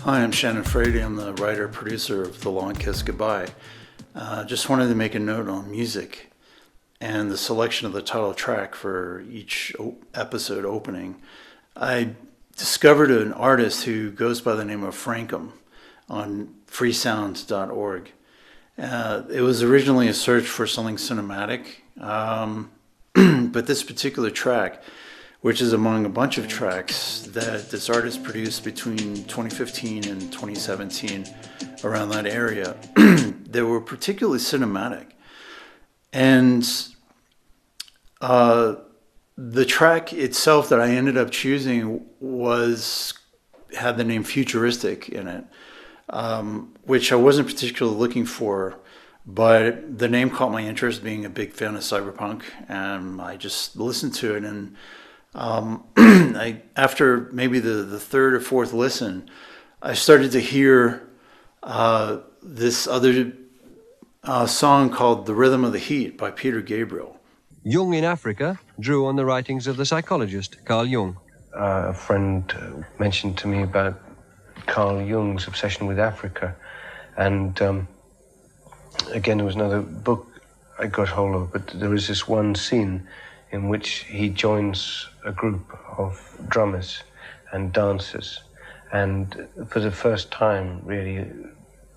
Hi, I'm Shannon Frady. I'm the writer-producer of The Long Kiss Goodbye. Just wanted to make a note on music and the selection of the title track for each episode opening. I discovered an artist who goes by the name of Frankum on freesound.org. It was originally a search for something cinematic, but this particular track, which is among a bunch of tracks that this artist produced between 2015 and 2017, around that area, they were particularly cinematic. And the track itself that I ended up choosing had the name Futuristic in it, which I wasn't particularly looking for, but the name caught my interest, being a big fan of cyberpunk, and I just listened to it. And after maybe the third or fourth listen, I started to hear this other song called The Rhythm of the Heat by Peter Gabriel. Jung in Africa drew on the writings of the psychologist Carl Jung. A friend mentioned to me about Carl Jung's obsession with Africa, and again, there was another book I got hold of, but there is this one scene in which he joins a group of drummers and dancers, and for the first time really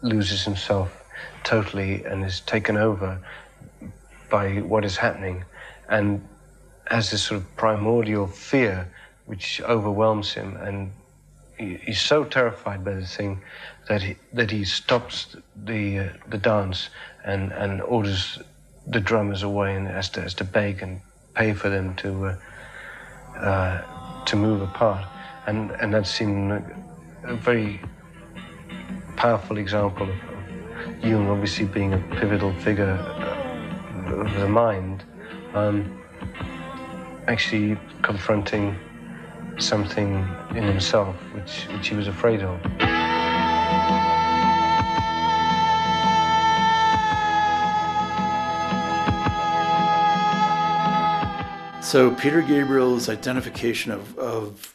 loses himself totally and is taken over by what is happening, and has this sort of primordial fear which overwhelms him, and he's so terrified by the thing that he stops the dance and orders the drummers away, and has to beg and pay for them to move apart, and that seemed a very powerful example of Jung, obviously being a pivotal figure of the mind, actually confronting something in himself which he was afraid of. So Peter Gabriel's identification of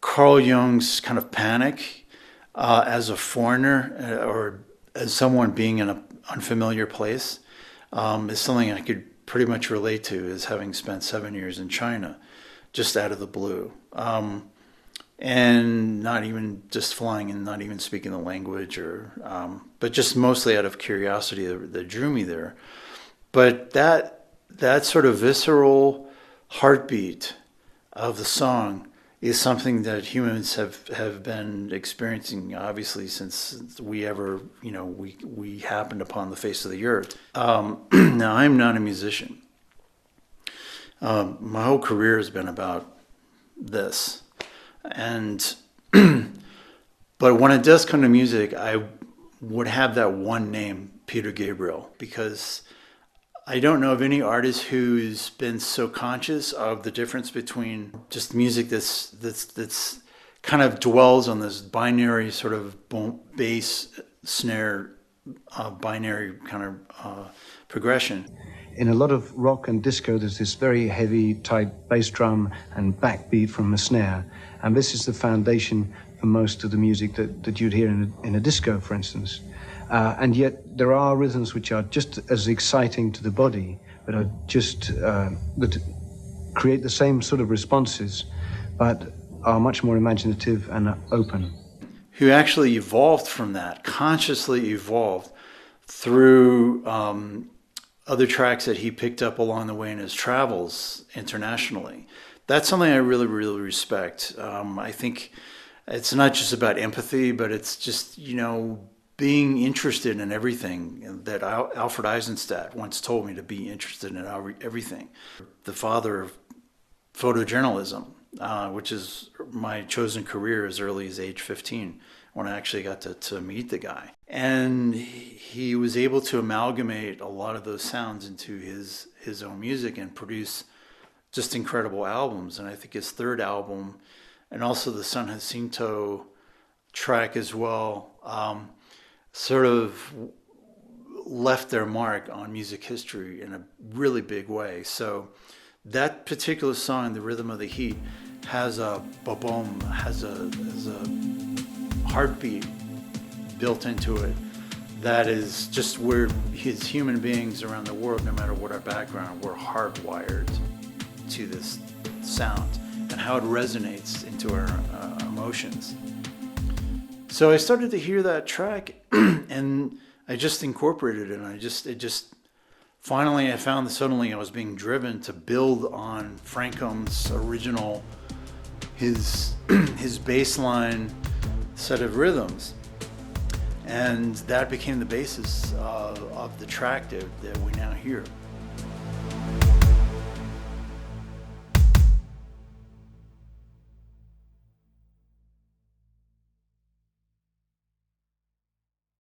Carl Jung's kind of panic as a foreigner or as someone being in an unfamiliar place is something I could pretty much relate to, as having spent 7 years in China, just out of the blue. And not even just flying and not even speaking the language, but just mostly out of curiosity that drew me there. But that sort of visceral heartbeat of the song is something that humans have been experiencing, obviously, since we happened upon the face of the earth. Now, I'm not a musician. My whole career has been about this. And but when it does come to music, I would have that one name, Peter Gabriel, because I don't know of any artist who's been so conscious of the difference between just music that's kind of dwells on this binary sort of bass snare binary kind of progression. In a lot of rock and disco, there's this very heavy, tight bass drum and backbeat from a snare. And this is the foundation for most of the music that you'd hear in a disco, for instance. And yet there are rhythms which are just as exciting to the body, but are just that create the same sort of responses, but are much more imaginative and open. Who actually evolved from that, consciously evolved through other tracks that he picked up along the way in his travels internationally. That's something I really, really respect. I think it's not just about empathy, but it's just, being interested in everything that Alfred Eisenstadt once told me to be interested in everything. The father of photojournalism, which is my chosen career as early as age 15, when I actually got to meet the guy. And he was able to amalgamate a lot of those sounds into his own music and produce just incredible albums. And I think his third album, and also the San Jacinto track as well, sort of left their mark on music history in a really big way. So that particular song, The Rhythm of the Heat, has a ba-boom, has a heartbeat built into it that is just where his human beings around the world, no matter what our background, we're hardwired to this sound and how it resonates into our emotions. So I started to hear that track and I just incorporated it, and finally I found that suddenly I was being driven to build on Frankum's original, his baseline set of rhythms. And that became the basis of the track that we now hear.